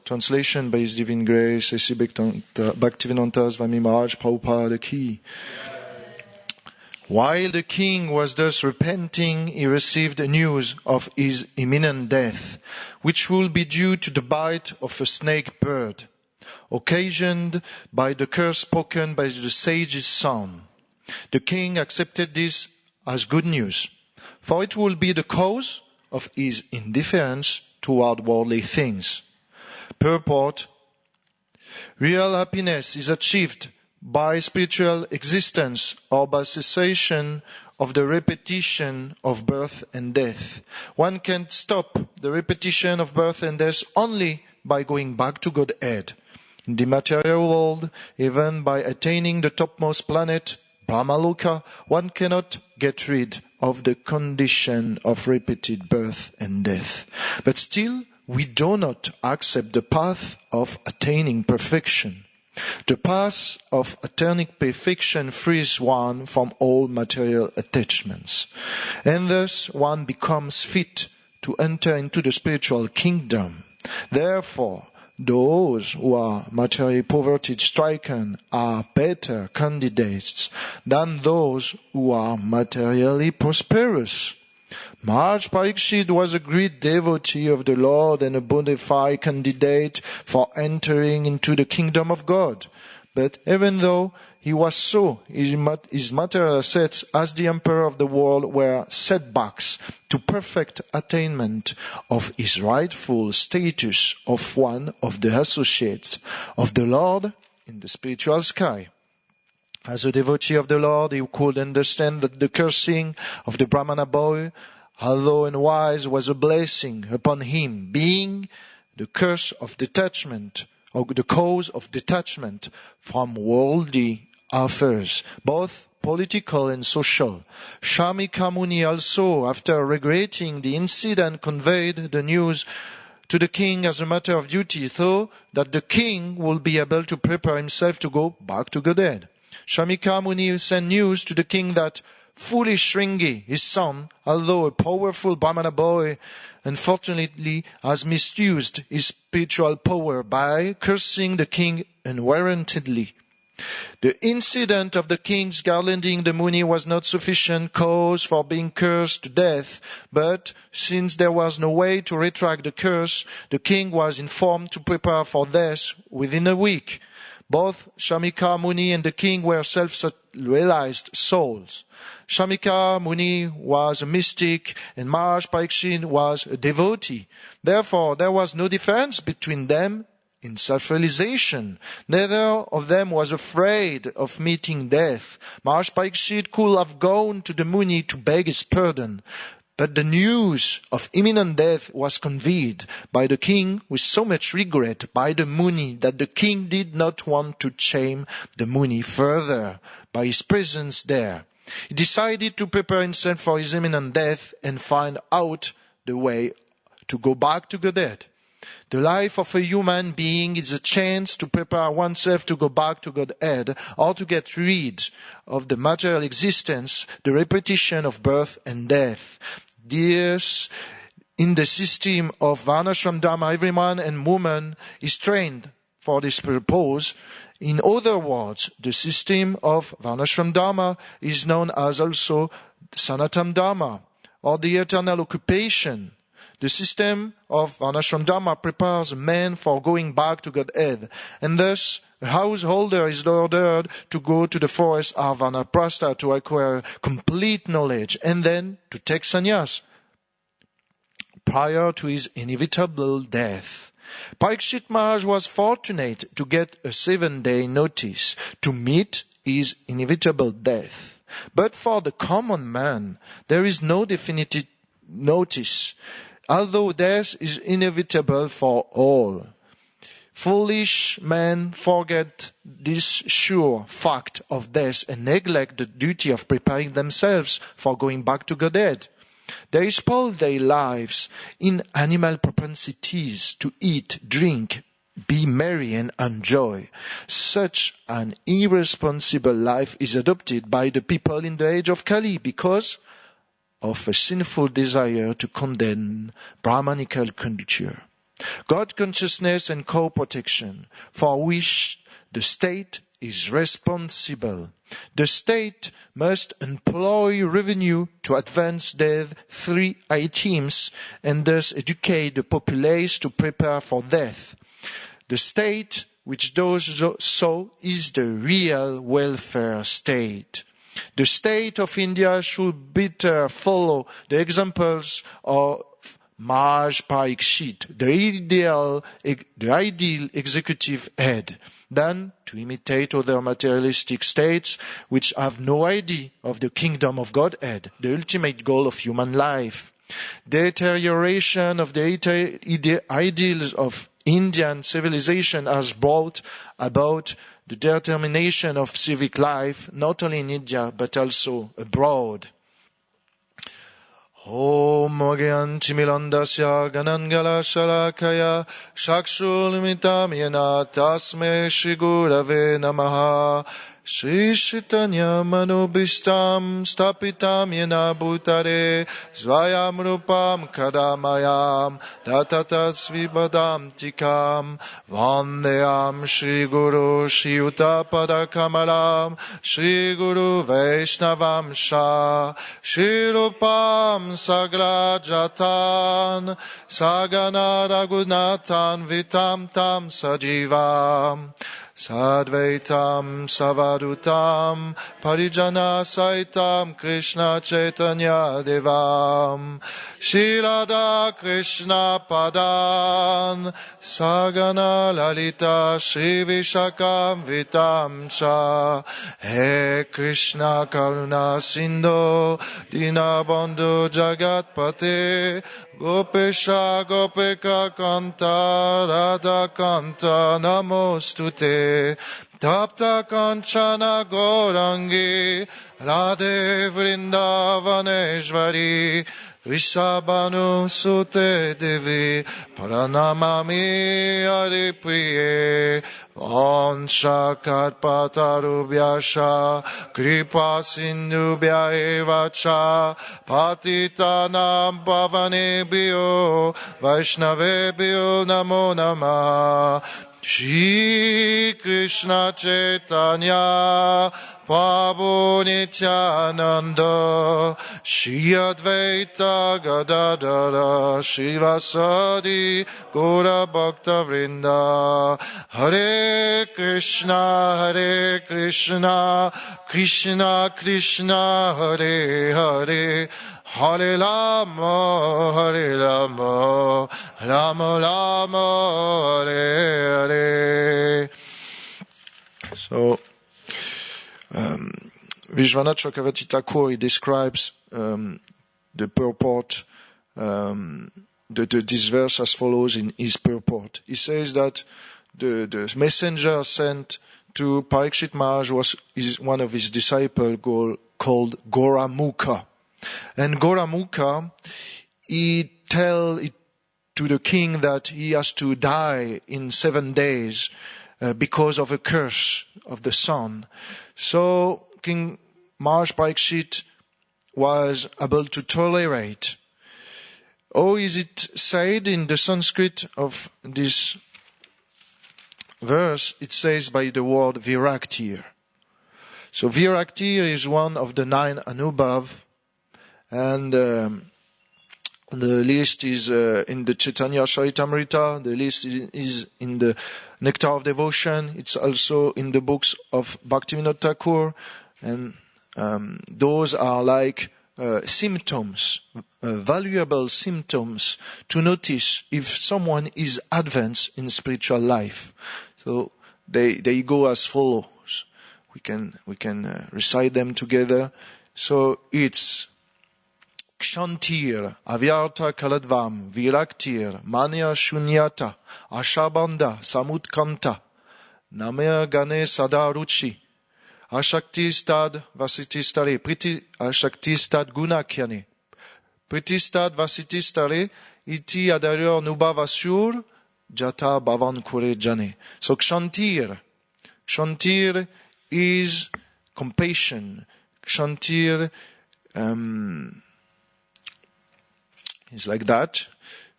Translation by His Divine Grace, A.C. Bhaktivedanta Swami Maharaj Prabhupada Ki. While the king was thus repenting, he received news of his imminent death, which will be due to the bite of a snake bird, occasioned by the curse spoken by the sage's son. The king accepted this as good news, for it will be the cause of his indifference toward worldly things. Purport: real happiness is achieved by spiritual existence or by cessation of the repetition of birth and death. One can stop the repetition of birth and death only by going back to Godhead. In the material world, even by attaining the topmost planet, Brahmaloka, one cannot get rid of the condition of repeated birth and death. But still, we do not accept the path of attaining perfection. The path of attaining perfection frees one from all material attachments, and thus one becomes fit to enter into the spiritual kingdom. Therefore, those who are materially poverty-stricken are better candidates than those who are materially prosperous. Maharaj Parikshit was a great devotee of the Lord and a bona fide candidate for entering into the kingdom of God. But even though he was so, his material assets as the emperor of the world were setbacks to perfect attainment of his rightful status of one of the associates of the Lord in the spiritual sky. As a devotee of the Lord, he could understand that the cursing of the Brahmana boy, although unwise, was a blessing upon him, being the curse of detachment, or the cause of detachment from worldly affairs, both political and social. Shamika Muni also, after regretting the incident, conveyed the news to the king as a matter of duty, so that the king will be able to prepare himself to go back to Godhead. Shamika Muni sent news to the king that foolish Shringi, his son, although a powerful Brahmana boy, unfortunately has misused his spiritual power by cursing the king unwarrantedly. The incident of the king's garlanding the Muni was not sufficient cause for being cursed to death, but since there was no way to retract the curse, the king was informed to prepare for death within a week. Both Shamika Muni and the king were self-realized souls. Shamika Muni was a mystic and Maharaj Parikshit was a devotee. Therefore, there was no difference between them in self-realization. Neither of them was afraid of meeting death. Maharaj Parikshit could have gone to the Muni to beg his pardon. But the news of imminent death was conveyed by the king with so much regret by the Muni that the king did not want to shame the Muni further by his presence there. He decided to prepare himself for his imminent death and find out the way to go back to Godhead. The life of a human being is a chance to prepare oneself to go back to Godhead or to get rid of the material existence, the repetition of birth and death. This, in the system of Varnashram Dharma, every man and woman is trained for this purpose. In other words, the system of Varnashram Dharma is known as also Sanatana Dharma, or the eternal occupation. The system of Varnashram Dharma prepares a man for going back to Godhead, and thus a householder is ordered to go to the forest of Vanaprastha to acquire complete knowledge, and then to take sannyas prior to his inevitable death. Parikshit Maharaj was fortunate to get a 7-day notice to meet his inevitable death. But for the common man, there is no definitive notice, although death is inevitable for all. Foolish men forget this sure fact of death and neglect the duty of preparing themselves for going back to Godhead. They spoil their lives in animal propensities to eat, drink, be merry and enjoy. Such an irresponsible life is adopted by the people in the age of Kali because of a sinful desire to condemn Brahmanical culture. God consciousness and co-protection, for which the state is responsible. The state must employ revenue to advance their 3 items and thus educate the populace to prepare for death. The state which does so is the real welfare state. The state of India should better follow the examples of Maharaj Parikshit, the ideal executive head, than to imitate other materialistic states which have no idea of the kingdom of Godhead, the ultimate goal of human life. Deterioration of the ideals of Indian civilization has brought about the determination of civic life, not only in India but also abroad. Om Mogyanti Milandasya Ganangala Shalakaya Shakshulimitam Yana Tasme Shri Gurave Namaha Shri Chaitanya Manobhistam Stapitam Yena Bhutare Svayam Rupam Kadamayam Datatas Vibadam Tikam Vandeyam Shri Guru Shri Utapada Kamalam Shri Guru Vaishnavam Shah Shri Rupam Sagrajatan Sagana Raghunathan Vitam Tam Sajivam Sadvaitam Savadutam Parijana Saitam Krishna Chaitanya Devam Shilada Krishna Padan Sagana Lalita Shri Vishakam Vitam Cha He Krishna Karuna Sindho Dinabandhu Jagatpate Gopesha Gopeka Kanta Radha Kanta Namostute Tapta Kanchana Gorangi Radhe Vrindavaneshvari Vishabhanu Sute Devi Paranamami Haripriye Vansha Karpatarubhyasha Kripa Sindhubhya Evacha Patitanam Pavanebhyo Vaishnavebhyo Namo Namah Shri Krishna Chaitanya Prabhu Nityananda Shri Advaita Gadadara Shri Vasadi Gaura Bhakta Vrinda Hare Krishna Krishna Krishna Hare Hare Hare Rama Rama Rama Hare Hare. So, Vishwanath Chakravarti Thakur, he describes the purport, this verse as follows in his purport. He says that the messenger sent to Parikshit Maharaj is one of his disciples called Goramukha. And Goramukha, he tell it to the king that he has to die in 7 days because of a curse of the sun. So King Maharaj Parikshit was able to tolerate. Or is it said in the Sanskrit of this verse, it says by the word Viraktir. So Viraktir is one of the 9 Anubhav, and the list is in the Chaitanya Charitamrita, the list is in the Nectar of Devotion, it's also in the books of Bhaktivinoda Thakur, and those are like symptoms, valuable symptoms to notice if someone is advanced in spiritual life. So they go as follows. We can recite them together. So it's Kshantir, Avyarta Kaladvam, Viraktir, Manya Shunyata, Ashabanda, Samutkanta, Namya Gane Sadaruchi, Ashaktistad Vasitistare, Priti Ashaktistad Gunakyane, Pritistad Vasitistare, Iti Adaryor Nubhavasur, Jata Bhavan Kure Jane. So Kshantir is compassion. Kshantir is like that.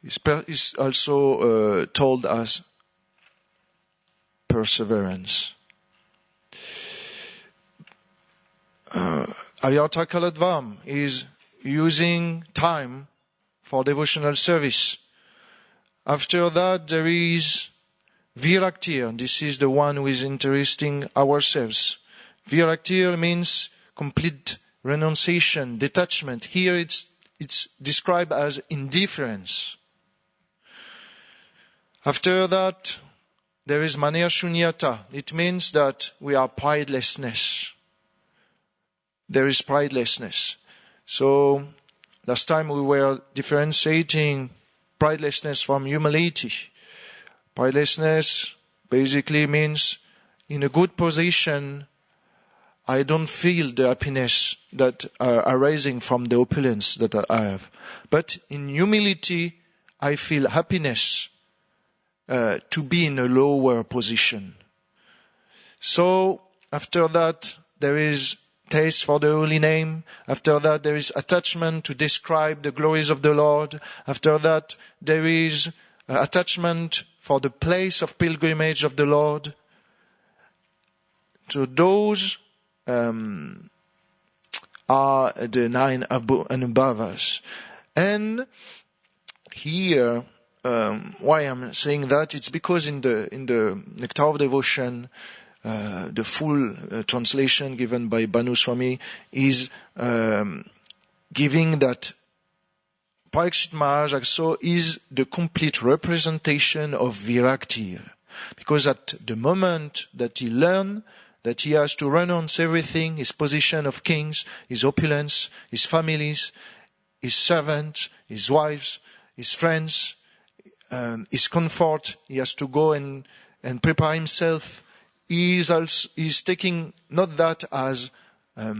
is also told as perseverance. Avyata Kaladvam is using time for devotional service. After that, there is Viraktir. This is the one who is interesting ourselves. Viraktir means complete renunciation, detachment. Here it's described as indifference. After that, there is Manya Shunyata. It means that we are pridelessness. There is pridelessness. So, last time we were differentiating pridelessness from humility. Pridelessness basically means in a good position, I don't feel the happiness that arising from the opulence that I have. But in humility, I feel happiness to be in a lower position. So, after that, there is taste for the holy name. After that, there is attachment to describe the glories of the Lord. After that, there is attachment for the place of pilgrimage of the Lord. So those are the 9 and above us. And here, why I'm saying that, it's because in the Nectar of Devotion, the full translation given by Banu Swami is giving that Parikshit Maharaj also is the complete representation of Viraktir. Because at the moment that he learned that he has to renounce everything, his position of kings, his opulence, his families, his servants, his wives, his friends, his comfort, he has to go and prepare himself. He is taking not that as a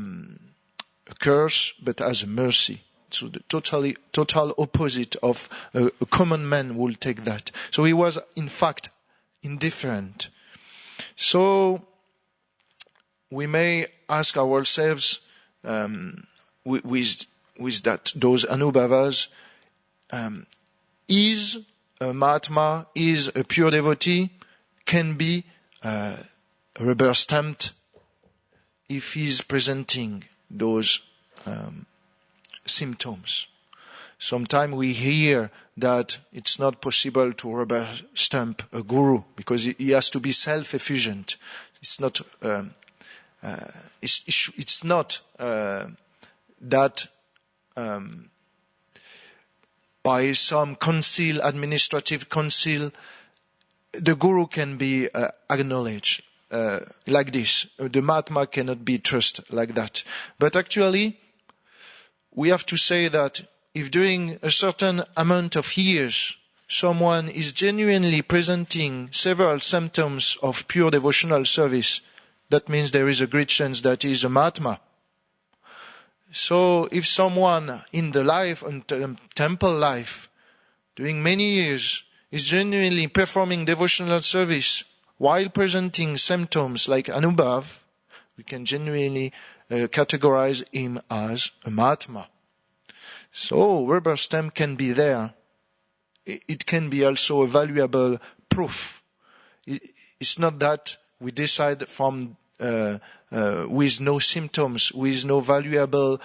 curse, but as a mercy. So the total opposite of a common man will take that. So he was in fact indifferent. So we may ask ourselves with that those Anubhavas, is a Mahatma, is a pure devotee, can be rubber stamped if he's presenting those symptoms. Sometimes we hear that it's not possible to rubber stamp a guru because he has to be self-efficient. It's not. It's not that by some council, administrative council, the guru can be acknowledged like this. The Mahatma cannot be trusted like that. But actually, we have to say that if during a certain amount of years, someone is genuinely presenting several symptoms of pure devotional service, that means there is a great chance that he is a Mahatma. So if someone in the life, and temple life, during many years, is genuinely performing devotional service while presenting symptoms like Anubhav, we can genuinely categorize him as a Mahatma. So rubber stamp can be there. It can be also a valuable proof. It's not that we decide from with no symptoms, with no valuable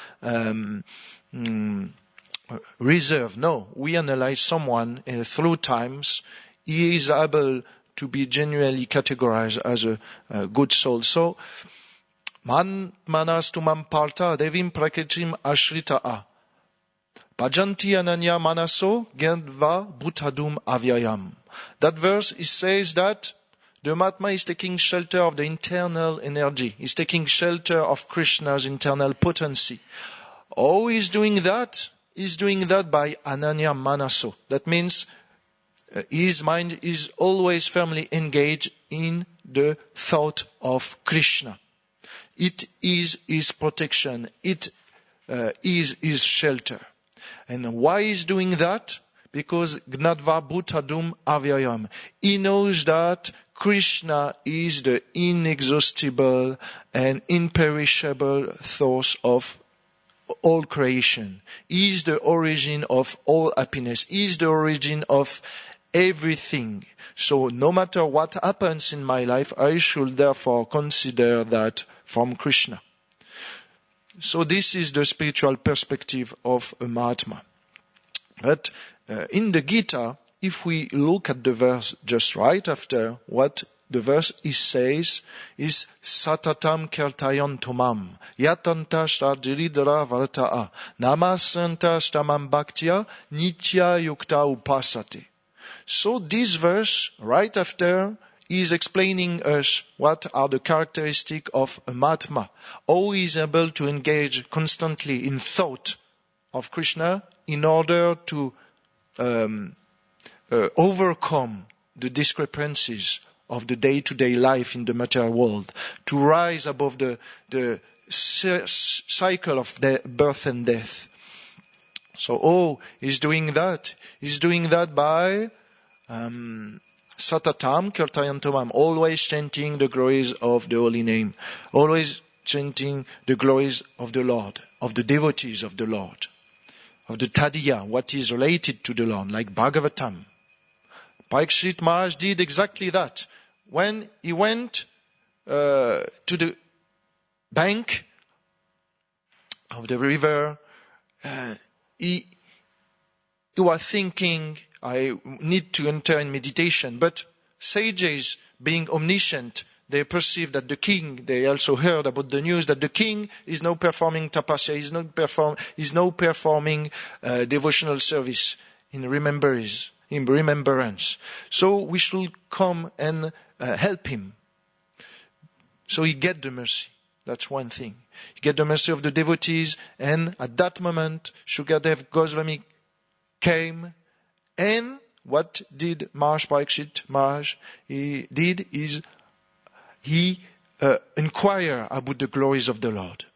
reserve. No, we analyze someone through times. He is able to be genuinely categorized as a good soul. So, man manas tumam parta devim prakritim ashrita'a. Bhajanti ananya manaso gendva bhutadum avyayam. That verse, it says that the Mahatma is taking shelter of the internal energy. He's taking shelter of Krishna's internal potency. How is doing that? He's doing that by ananya manaso. That means his mind is always firmly engaged in the thought of Krishna. It is his protection. It is his shelter. And why is doing that? Because Gnadva Bhutadum Avyayam. He knows that Krishna is the inexhaustible and imperishable source of all creation. He is the origin of all happiness. He is the origin of everything. So no matter what happens in my life, I should therefore consider that from Krishna. So this is the spiritual perspective of a Mahatma. But in the Gita, if we look at the verse just right after, what the verse says is Satatam Kirtayan Tomam Yatanta Shtajiridra Varta'a Namasanta Shtamam Bhaktya Nitya Yukta Upasate. So this verse right after is explaining us what are the characteristics of a Mahatma, how he is able to engage constantly in thought of Krishna in order to overcome the discrepancies of the day-to-day life in the material world, to rise above the cycle of birth and death. So, he's doing that. He's doing that by Satatam Kirtayantomam, always chanting the glories of the holy name, always chanting the glories of the Lord, of the devotees of the Lord, of the Tadiya, what is related to the Lord, like Bhagavatam. Parikshit Maharaj did exactly that. When he went to the bank of the river, he was thinking, I need to enter in meditation. But sages, being omniscient, they perceived that the king, they also heard about the news that the king is now performing tapasya, is now performing devotional service in remembrance. So we should come and help him. So he get the mercy. That's one thing. He get the mercy of the devotees, and at that moment, Shukadev Goswami came, and what did Maharaj Parikshit Maharaj he did is he inquired about the glories of the Lord.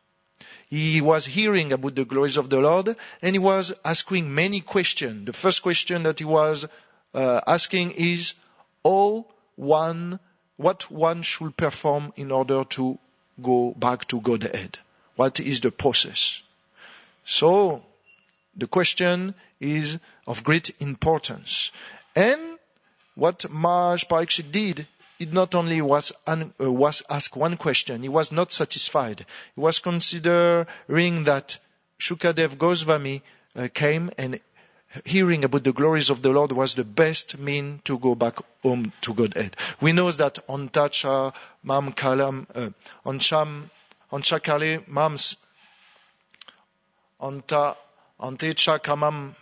He was hearing about the glories of the Lord, and he was asking many questions. The first question that he was asking is, what one should perform in order to go back to Godhead? What is the process? So, the question is of great importance. And what Maharaj Parikshit did, it not only was asked one question, he was not satisfied. He was considering that Shukadev Goswami came, and hearing about the glories of the Lord was the best mean to go back home to Godhead. We know that Antacha Mam Kalam Anchakale Mams Antecha Kamam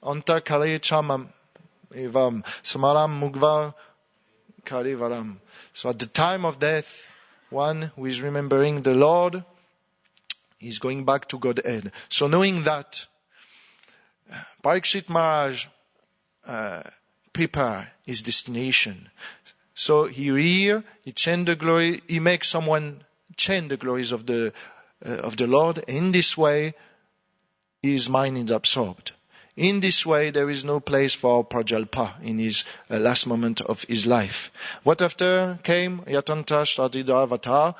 Anta Kale Chamam Evam Samaram Mugva Kale Varam. So at the time of death, one who is remembering the Lord is going back to Godhead. So knowing that, Parikshit Maharaj prepare his destination. So he chant the glory, he makes someone chant the glories of the Lord. In this way, his mind is absorbed. In this way, there is no place for Prajalpa in his last moment of his life. What after came Yatanta Shtadidavata?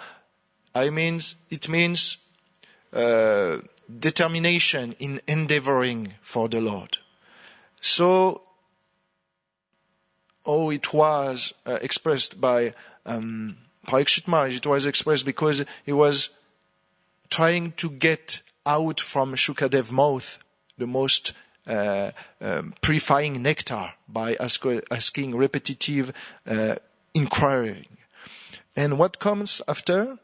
It means determination in endeavoring for the Lord. So, it was expressed by Parikshit Maharaj. It was expressed because he was trying to get out from Shukadev's mouth the most purifying nectar by asking repetitive inquiring. And what comes after?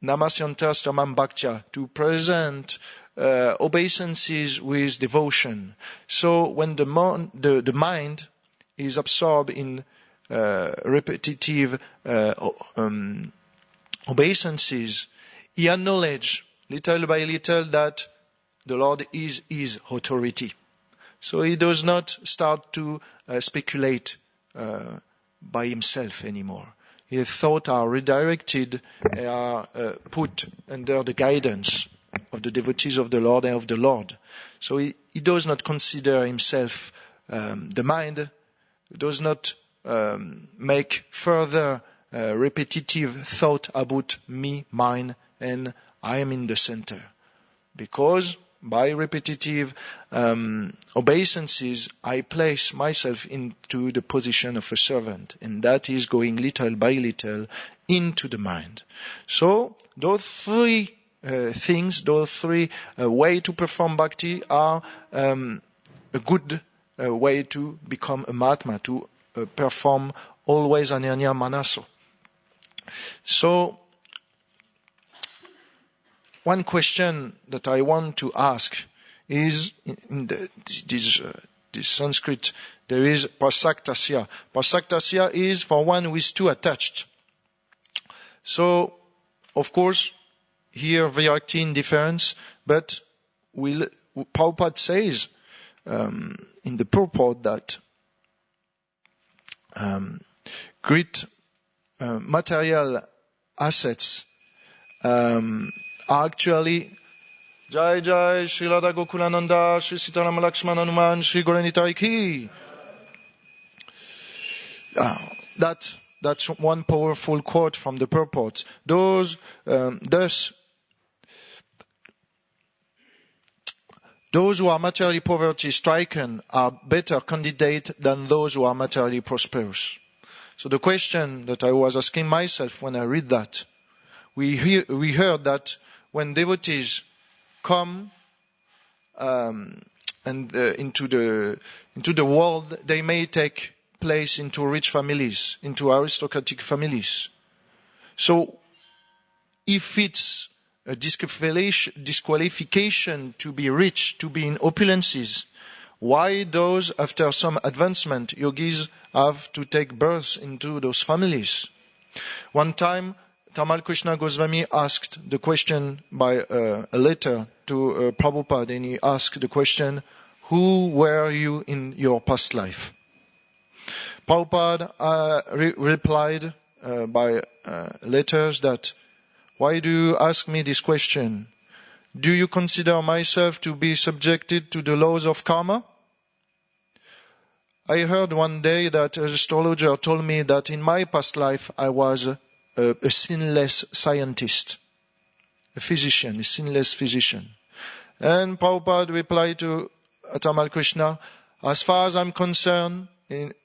Namasyanta Stamam Bhaktya, to present obeisances with devotion. So when the mind is absorbed in repetitive obeisances, he acknowledges little by little that the Lord is his authority. So he does not start to speculate by himself anymore. His thoughts are redirected, are put under the guidance of the devotees of the Lord and of the Lord. So he does not consider himself the mind, does not make further repetitive thought about me, mine, and I am in the center. because by repetitive obeisances, I place myself into the position of a servant, and that is going little by little into the mind. So those three things, those three ways to perform bhakti are a good way to become a Mahatma, to perform always Ananya Manaso. So, one question that I want to ask is, in this Sanskrit, there is pasaktasya. Pasaktasya is for one who is too attached. So, of course, here Vyakti indifference, but Prabhupada says in the purport that great material assets are actually Jai Jai Sri Radha Gokulananda Sri Sitaram Lakshman Hanuman Sri Gauranitai Ki. That's one powerful quote from the purport. Those who are materially poverty-stricken are better candidates than those who are materially prosperous. So the question that I was asking myself when I read that, we heard that when devotees come into the world, they may take place into rich families, into aristocratic families. So if it's a disqualification to be rich, to be in opulences, why those after some advancement yogis have to take birth into those families? One time, Tamal Krishna Goswami asked the question by a letter to Prabhupada, and he asked the question, who were you in your past life? Prabhupada replied by letters that, why do you ask me this question? Do you consider myself to be subjected to the laws of karma? I heard one day that an astrologer told me that in my past life I was a sinless scientist, a physician, a sinless physician. And Prabhupada replied to Tamal Krishna, as far as I'm concerned,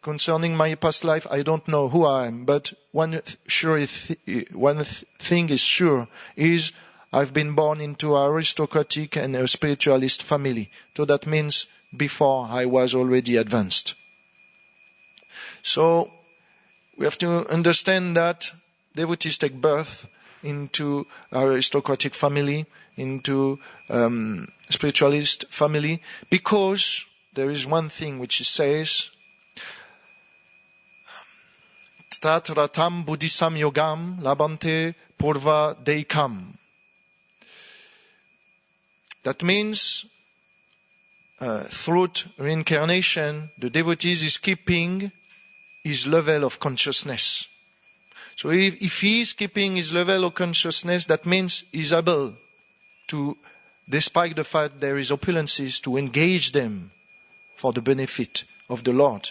concerning my past life, I don't know who I am, but one thing is sure is I've been born into an aristocratic and a spiritualist family. So that means before I was already advanced. So we have to understand that devotees take birth into aristocratic family, into spiritualist family, because there is one thing which says, Tat ratam buddhisam yogam labante purva deikam. That means through reincarnation, the devotee is keeping his level of consciousness. So if he is keeping his level of consciousness, that means he's able to, despite the fact there is opulences, to engage them for the benefit of the Lord.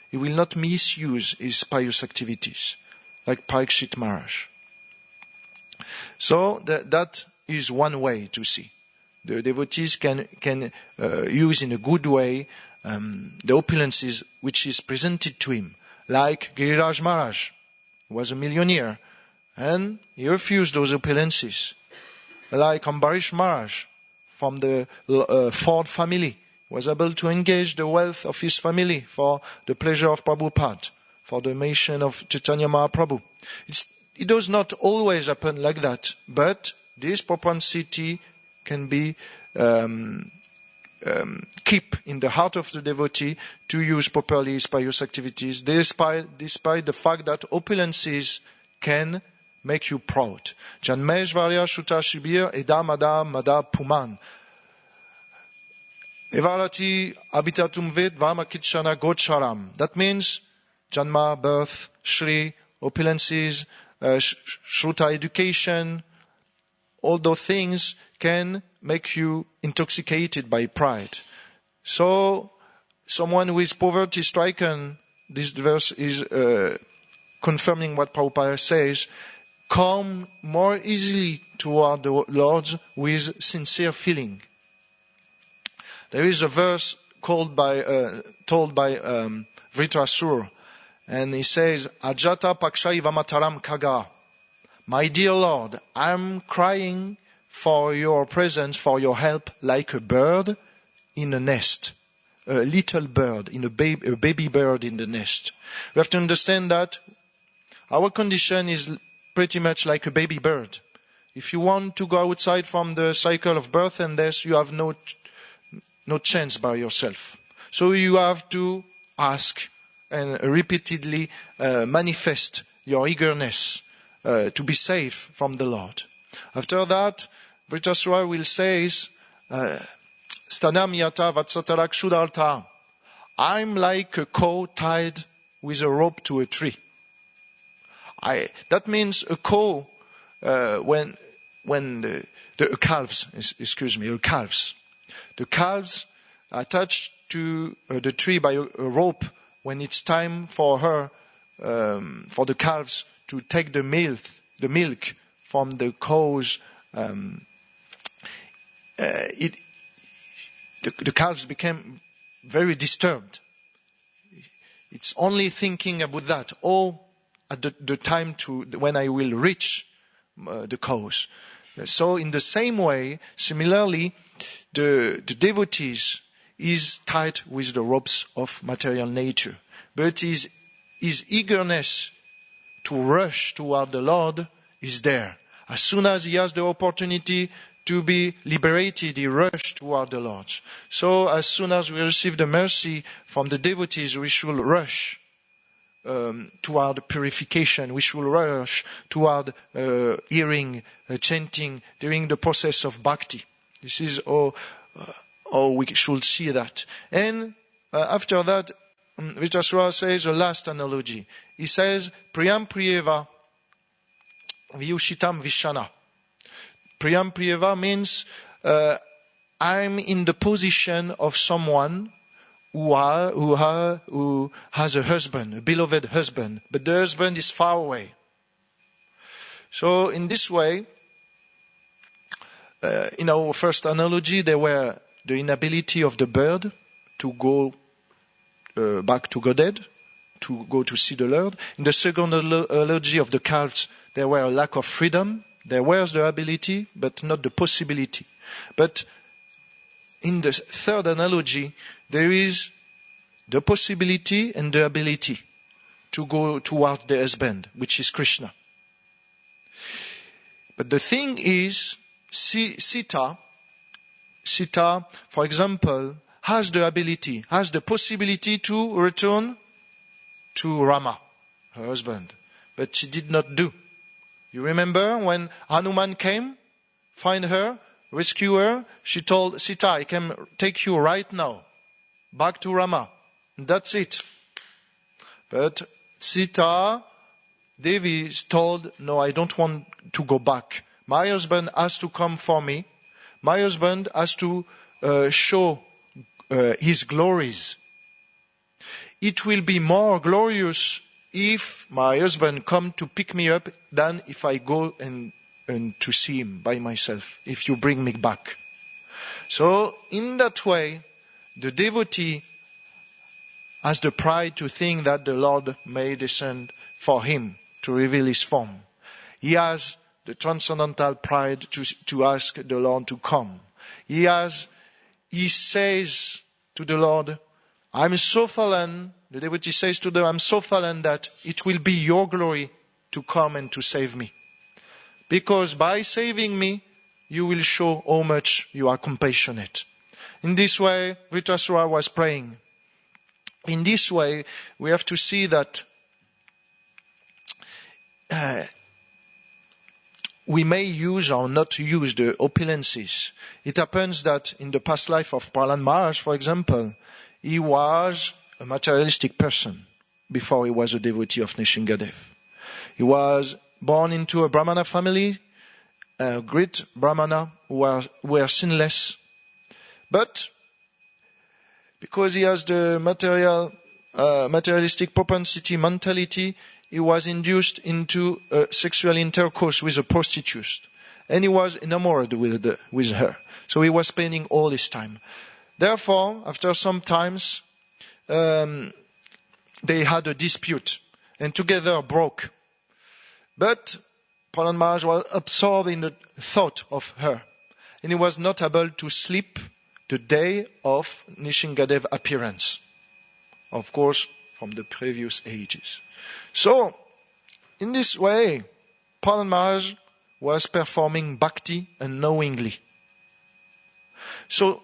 He will not misuse his pious activities, like Parikshit Maharaj. So that is one way to see. The devotees can use in a good way the opulences which is presented to him, like Giriraj Maharaj. He was a millionaire, and he refused those opulences. Like Ambarish Maharaj from the Ford family, was able to engage the wealth of his family for the pleasure of Prabhupada, for the mission of Chaitanya Mahaprabhu. It does not always happen like that, but this propensity can be keep in the heart of the devotee to use properly his pious activities, despite the fact that opulences can make you proud. Janmeshvarya Shuta Shibir Edam Adam Mada Puman. Evarati habitatum ved vamakitshana gocharam. That means Janma, birth, Shri, opulences, Shruta education, all those things can make you intoxicated by pride. So, someone who is poverty stricken, this verse is confirming what Prabhupada says, come more easily toward the Lord with sincere feeling. There is a verse told by Vritrasur, and he says, Ajata Pakshai Vamataram Kaga. My dear Lord, I'm crying for your presence, for your help, like a bird in a nest. A little bird, a baby bird in the nest. We have to understand that our condition is pretty much like a baby bird. If you want to go outside from the cycle of birth and death, you have no chance by yourself. So you have to ask and repeatedly manifest your eagerness to be safe from the Lord. After that, Vritrasura will say, Stanam yata vatsatarak shudalta. I'm like a cow tied with a rope to a tree. That means a cow, when the calves, the calves are attached to the tree by a rope when it's time for her, for the calves to take the milk from the cows. The calves became very disturbed. It's only thinking about that. At the time when I will reach the cows. So in the same way, similarly, the devotees is tied with the ropes of material nature. But his eagerness to rush toward the Lord is there. As soon as he has the opportunity to be liberated, he rushes toward the Lord. So as soon as we receive the mercy from the devotees, we should rush toward purification. We should rush toward hearing, chanting during the process of bhakti. This is how we should see that. And after that, Vitasura says the last analogy. He says, Priyam Priyeva Vyushitam Vishana. Priyam Priyeva means I'm in the position of someone who has a husband, a beloved husband, but the husband is far away. So in this way, in our first analogy, there were the inability of the bird to go back to Godhead, to go to see the Lord. In the second analogy of the calves, there were a lack of freedom. There was the ability, but not the possibility. But in the third analogy, there is the possibility and the ability to go toward the husband, which is Krishna. But the thing is, Sita, for example, has the ability, has the possibility to return to Rama, her husband. But she did not do. You remember when Hanuman came, find her, rescue her, she told Sita, I can take you right now, back to Rama. That's it. But Sita, Devi is told, no, I don't want to go back. My husband has to come for me. My husband has to show his glories. It will be more glorious if my husband come to pick me up than if I go and to see him by myself, if you bring me back. So in that way, the devotee has the pride to think that the Lord may descend for him to reveal his form. He has the transcendental pride to ask the Lord to come. He says to the Lord, I'm so fallen, the devotee says to them, I'm so fallen that it will be your glory to come and to save me. Because by saving me, you will show how much you are compassionate. In this way, Vritrasura was praying. In this way, we have to see that we may use or not use the opulences. It happens that in the past life of Prahlad Maharaj, for example, he was a materialistic person before he was a devotee of Nishingadev. He was born into a Brahmana family, a great Brahmana who were sinless. But because he has the materialistic propensity mentality, he was induced into sexual intercourse with a prostitute. And he was enamored with her. So he was spending all his time. Therefore, after some times, they had a dispute and together broke. But Prahlad Maharaj was absorbed in the thought of her. And he was not able to sleep the day of Nishingadeva's appearance. Of course, from the previous ages. So, in this way, Prahlad Maharaj was performing bhakti unknowingly. So,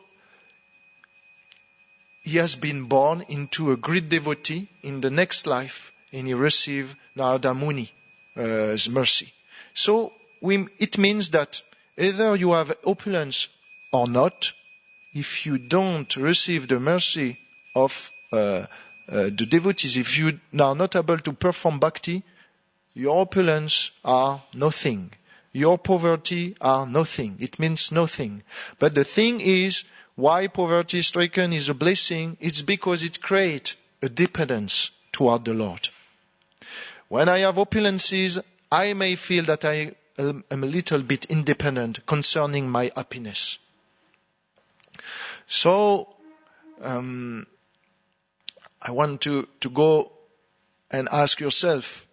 he has been born into a great devotee in the next life, and he received Narada Muni's mercy. So, it means that either you have opulence or not, if you don't receive the mercy of the devotees, if you are not able to perform bhakti, your opulence are nothing. Your poverty are nothing. It means nothing. But the thing is, why poverty stricken is a blessing? It's because it creates a dependence toward the Lord. When I have opulences, I may feel that I am a little bit independent concerning my happiness. So, I want to go and ask yourself,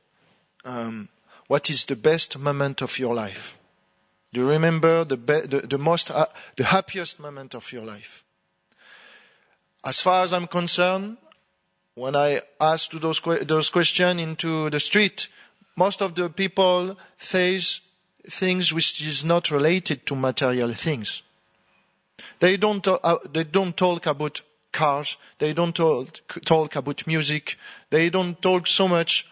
what is the best moment of your life? Do you remember the happiest moment of your life? As far as I'm concerned, when I ask those questions into the street, most of the people face things which is not related to material things. They don't talk about cars. They don't talk about music. They don't talk so much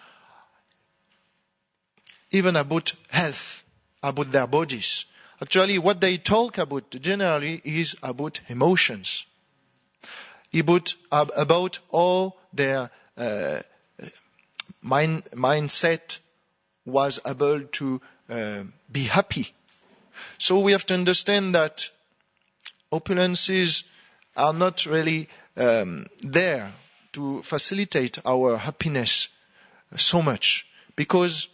even about health, about their bodies. Actually, what they talk about generally is about emotions. About how their mindset was able to be happy. So we have to understand that opulences are not really there to facilitate our happiness so much. Because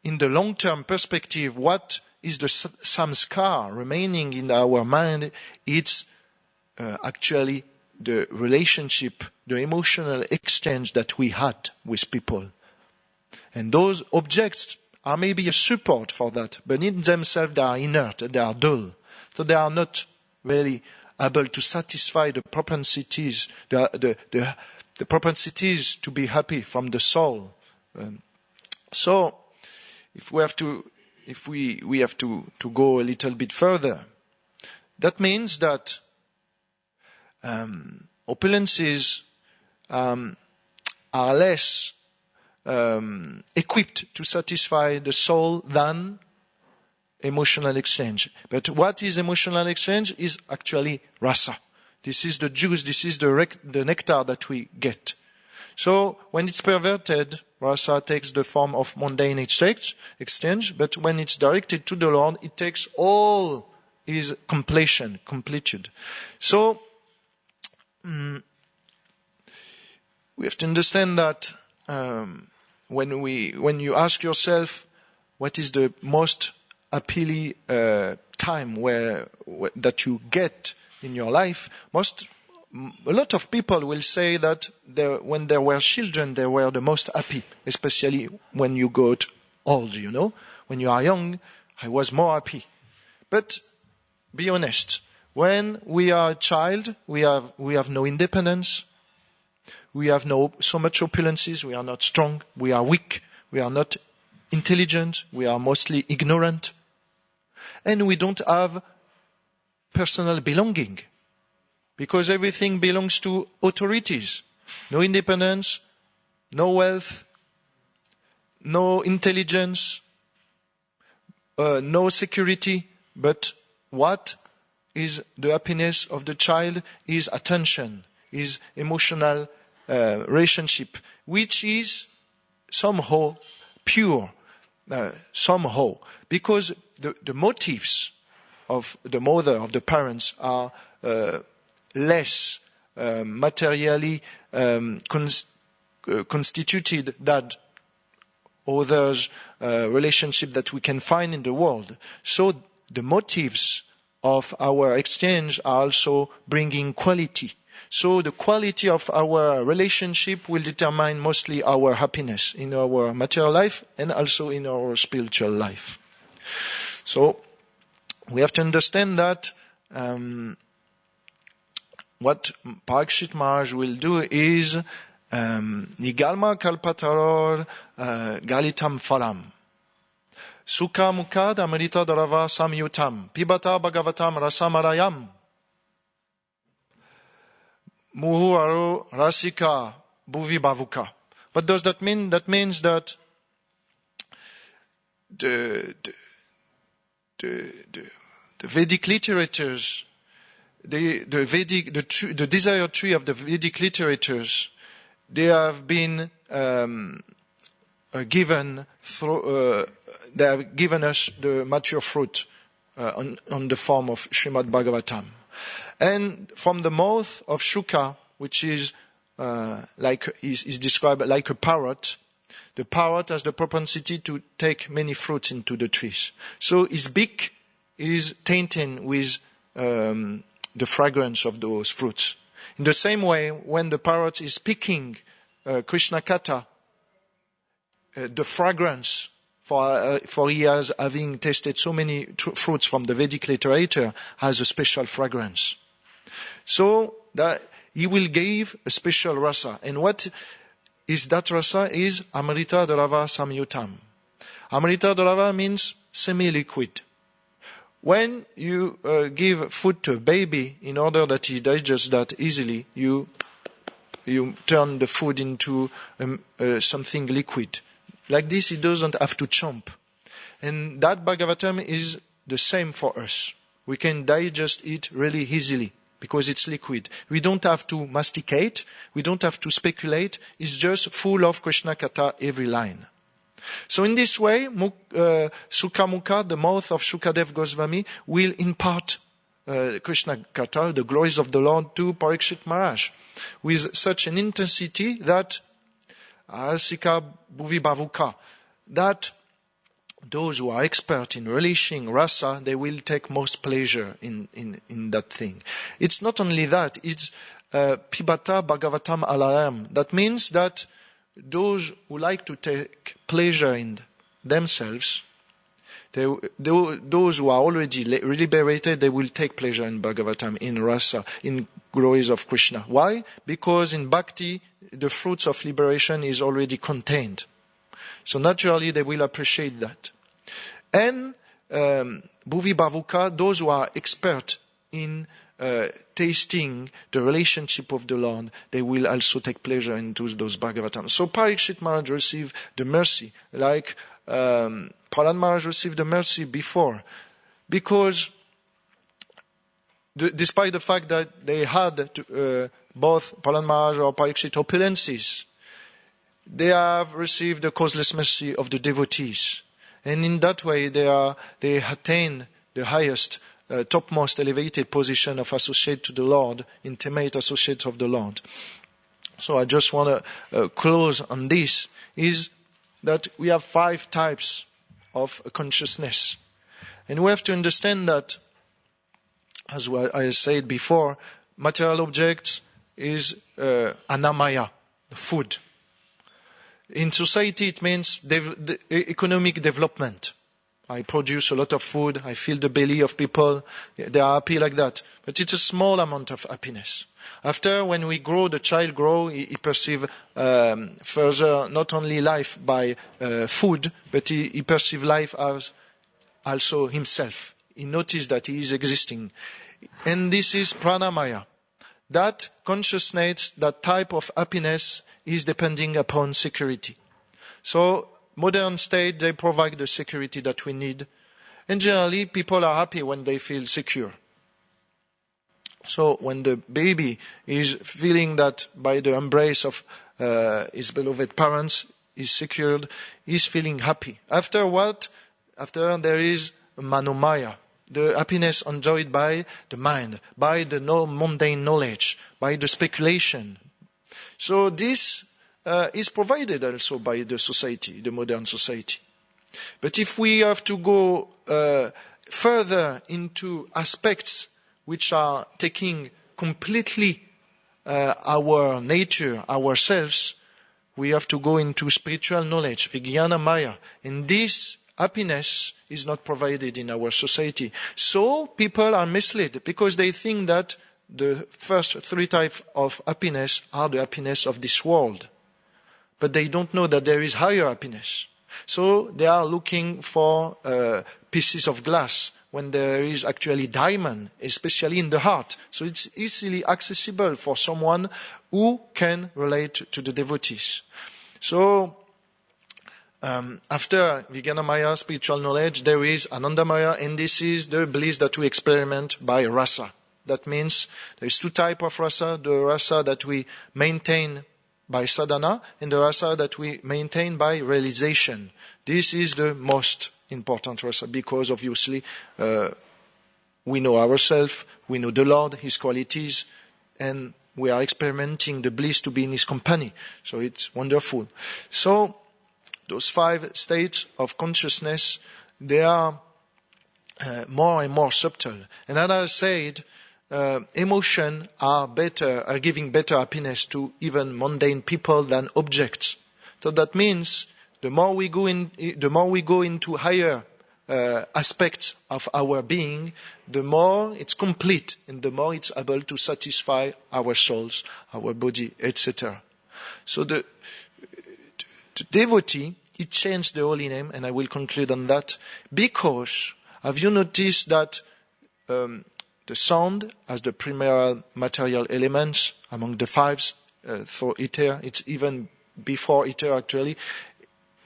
in the long-term perspective, what is the samskar remaining in our mind? It's actually the relationship, the emotional exchange that we had with people. And those objects are maybe a support for that, but in themselves they are inert, they are dull. So they are not really able to satisfy the propensities, the propensities to be happy from the soul. So, if we have to go a little bit further, that means that opulences are less equipped to satisfy the soul than emotional exchange. But what is emotional exchange is actually rasa. This is the juice, this is the nectar that we get. So when it's perverted, rasa takes the form of mundane exchange, but when it's directed to the Lord, it takes all his completude. So we have to understand that when you ask yourself what is the most appealing time that you get in your life, a lot of people will say that when there were children, they were the most happy, especially when you got old, When you are young, I was more happy. But be honest, when we are a child, we have no independence. We have no so much opulences. We are not strong. We are weak. We are not intelligent. We are mostly ignorant. And we don't have personal belonging. Because everything belongs to authorities. No independence, no wealth, no intelligence, no security. But what is the happiness of the child is attention, is emotional relationship, which is somehow pure, somehow. Because the motives of the mother, of the parents are less materially constituted than others relationship that we can find in the world. So the motives of our exchange are also bringing quality. So the quality of our relationship will determine mostly our happiness in our material life and also in our spiritual life. So we have to understand that what Parikshit Maharaj will do is Nigalma Kalpataror Galitam Phalam Sukha Mukad Amrita Darava Samyutam Pibata Bhagavatam Rasamarayam Muhu Aro Rasika Bhuvi Bhavuka. What does that mean? That means that the Vedic literatures, the desire tree of the Vedic literatures, they have been given through, they have given us the mature fruit on the form of Srimad Bhagavatam. And from the mouth of Shuka, which is is described like a parrot, the parrot has the propensity to take many fruits into the trees. So his beak is tainted with the fragrance of those fruits. In the same way, when the parrot is picking Krishna Katha, the fragrance, for he has having tasted so many fruits from the Vedic literature, has a special fragrance. So that he will give a special rasa. And what is that rasa? Is Amrita Drava Samyutam. Amrita Drava means semi-liquid. When you give food to a baby, in order that he digests that easily, you turn the food into something liquid. Like this, he doesn't have to chomp. And that Bhagavatam is the same for us. We can digest it really easily because it's liquid. We don't have to masticate. We don't have to speculate. It's just full of Krishna Katha every line. So in this way, Sukha, the mouth of Shukadev Goswami, will impart Krishna Katha, the glories of the Lord, to Parikshit Maharaj, with such an intensity that Arsika Bhuvi Bhavuka, that those who are expert in relishing rasa, they will take most pleasure in that thing. It's not only that, it's Pibata Bhagavatam Alaram. That means that those who like to take pleasure in themselves, those who are already liberated, they will take pleasure in Bhagavatam, in rasa, in glories of Krishna. Why? Because in bhakti, the fruits of liberation is already contained. So naturally, they will appreciate that. And Bhuvi Bhavuka, those who are expert in tasting the relationship of the Lord, they will also take pleasure into those Bhagavatam. So Parikshit Maharaj received the mercy, like Prahlad Maharaj received the mercy before, because despite the fact that they had both Prahlad Maharaj or Parikshit opulences, they have received the causeless mercy of the devotees. And in that way, they attain the highest, topmost elevated position of associate to the Lord, intimate associate of the Lord. So I just want to close on this, is that we have 5 types of consciousness. And we have to understand that, as I said before, material objects is anamaya, food. In society, it means economic development. I produce a lot of food, I fill the belly of people, they are happy like that. But it's a small amount of happiness. After, when we grow, the child grows, he perceives further not only life by food, but he perceives life as also himself. He notices that he is existing. And this is pranamaya. That consciousness, that type of happiness is depending upon security. So modern state, they provide the security that we need. And generally, people are happy when they feel secure. So when the baby is feeling that by the embrace of his beloved parents is secured, he's feeling happy. After what? After there is manomaya, the happiness enjoyed by the mind, by the mundane knowledge, by the speculation. So this is provided also by the society, the modern society. But if we have to go further into aspects which are taking completely our nature, ourselves, we have to go into spiritual knowledge, Vijnana Maya. And this happiness is not provided in our society. So people are misled because they think that the first three types of happiness are the happiness of this world. But they don't know that there is higher happiness. So they are looking for pieces of glass when there is actually diamond, especially in the heart. So it's easily accessible for someone who can relate to the devotees. So after Vijnana Maya, spiritual knowledge, there is Ananda Maya, and this is the bliss that we experiment by rasa. That means there is two types of rasa: the rasa that we maintain by sadhana, and the rasa that we maintain by realization. This is the most important rasa because obviously we know ourselves, we know the Lord, His qualities, and we are experimenting the bliss to be in His company. So it's wonderful. So those 5 states of consciousness, they are more and more subtle. And as I said, emotion are giving better happiness to even mundane people than objects. So that means the more we go into higher aspects of our being, the more it's complete and the more it's able to satisfy our souls, our body, etc. So the devotee, he changed the holy name, and I will conclude on that, because have you noticed that the sound as the primary material elements among the 5 for ether, it's even before ether actually,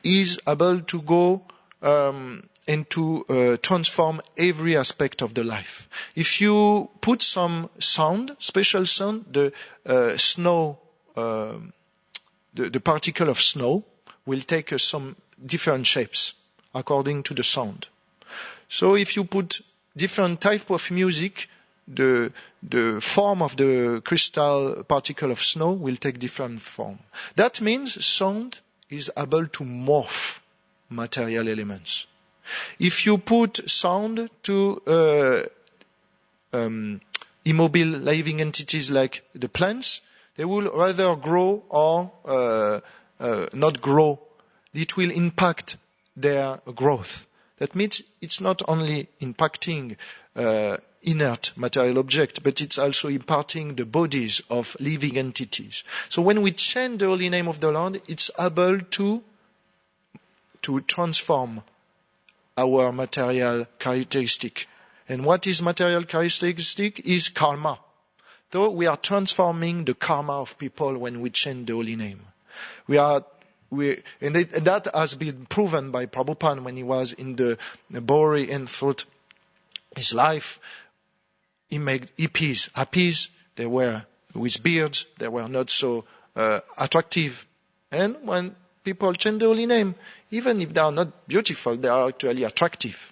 is able to go and to transform every aspect of the life. If you put some sound, special sound, the snow, the particle of snow will take some different shapes according to the sound. So if you put different type of music, the form of the crystal particle of snow will take different form. That means sound is able to morph material elements. If you put sound to immobile living entities like the plants, they will rather grow or not grow. It will impact their growth. That means it's not only impacting inert material object, but it's also imparting the bodies of living entities. So when we chant the holy name of the Lord, it's able to transform our material characteristic. And what is material characteristic is karma. So we are transforming the karma of people when we chant the holy name. And that has been proven by Prabhupada when he was in the Bori and throughout his life. He made hippies. They were with beards. They were not so attractive. And when people chant the holy name, even if they are not beautiful, they are actually attractive.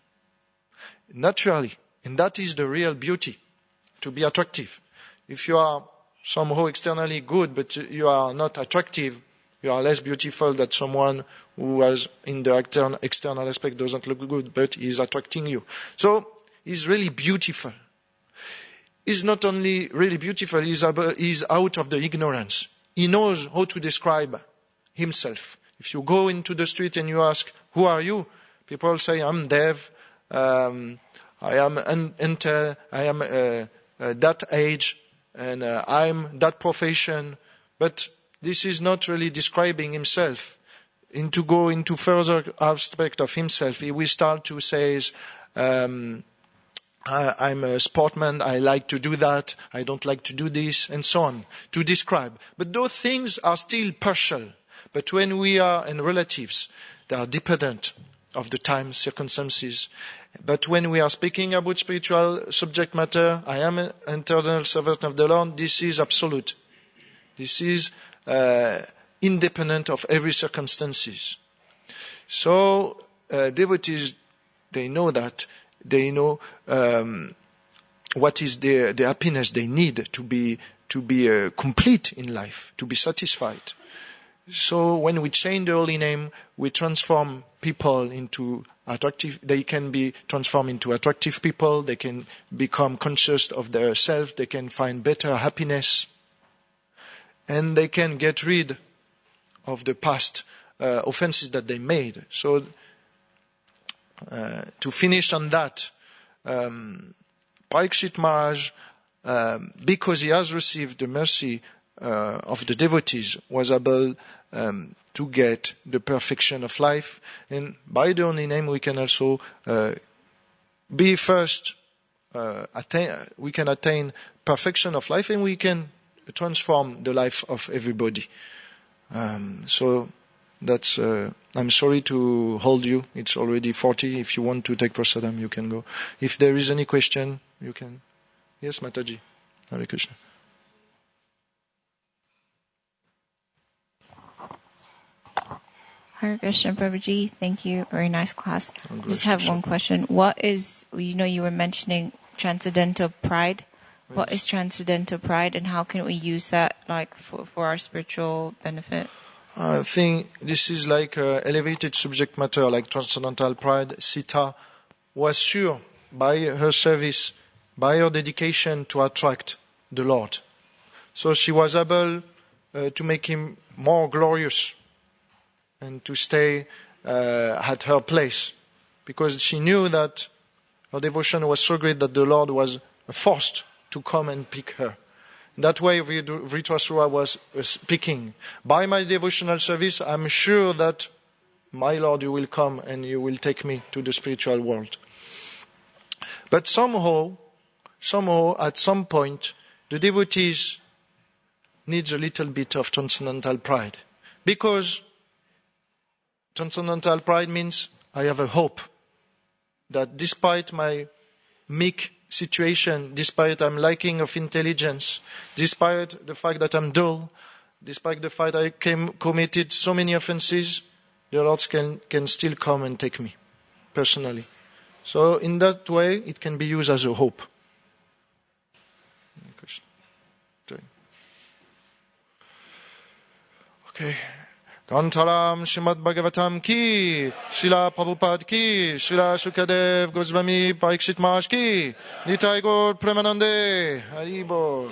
Naturally. And that is the real beauty, to be attractive. If you are somehow externally good, but you are not attractive, you are less beautiful than someone who was in the external aspect doesn't look good, but is attracting you. So he's really beautiful. He's not only really beautiful, he's out of the ignorance. He knows how to describe himself. If you go into the street and you ask, who are you? People say, I'm Dev, I am Intel, I am that age, and I'm that profession. But this is not really describing himself. And to go into further aspect of himself, he will start to say, I'm a sportsman, I like to do that, I don't like to do this, and so on, to describe. But those things are still partial. But when we are in relatives, they are dependent of the time, circumstances. But when we are speaking about spiritual subject matter, I am an eternal servant of the Lord, this is absolute. This is independent of every circumstances. So devotees, they know that. They know what is the happiness they need to be complete in life, to be satisfied. So when we change the holy name, we transform people into attractive. They can be transformed into attractive people. They can become conscious of their self. They can find better happiness. And they can get rid of the past offenses that they made. So to finish on that, Parikshit Maharaj, because he has received the mercy of the devotees, was able to get the perfection of life. And by the holy name, we can also be first, we can attain perfection of life, and we can transform the life of everybody. So that's, I'm sorry to hold you. It's already 40. If you want to take prasadam, you can go. If there is any question, you can. Yes, Mataji. Hare Krishna. Hare Krishna, Prabhuji. Thank you. Very nice class. Just have one question. What is, you were mentioning transcendental pride. Yes. What is transcendental pride, and how can we use that for our spiritual benefit? I think this is like elevated subject matter, like transcendental pride. Sita was sure by her service, by her dedication, to attract the Lord. So she was able to make him more glorious and to stay at her place, because she knew that her devotion was so great that the Lord was forced to come and pick her. That way Vritrasura was speaking. By my devotional service, I'm sure that my Lord, you will come and you will take me to the spiritual world. But somehow, at some point, the devotees needs a little bit of transcendental pride. Because transcendental pride means I have a hope that despite my meek situation, despite I'm lacking of intelligence, despite the fact that I'm dull, despite the fact I committed so many offenses, the Lord can still come and take me personally. So in that way, it can be used as a hope. Okay. Kantaram Shrimad Bhagavatam ki, Srila Prabhupada ki, Srila Shukadev Goswami Parikshit Maharaj ki, Nitai Gaur Premanande, Haribol.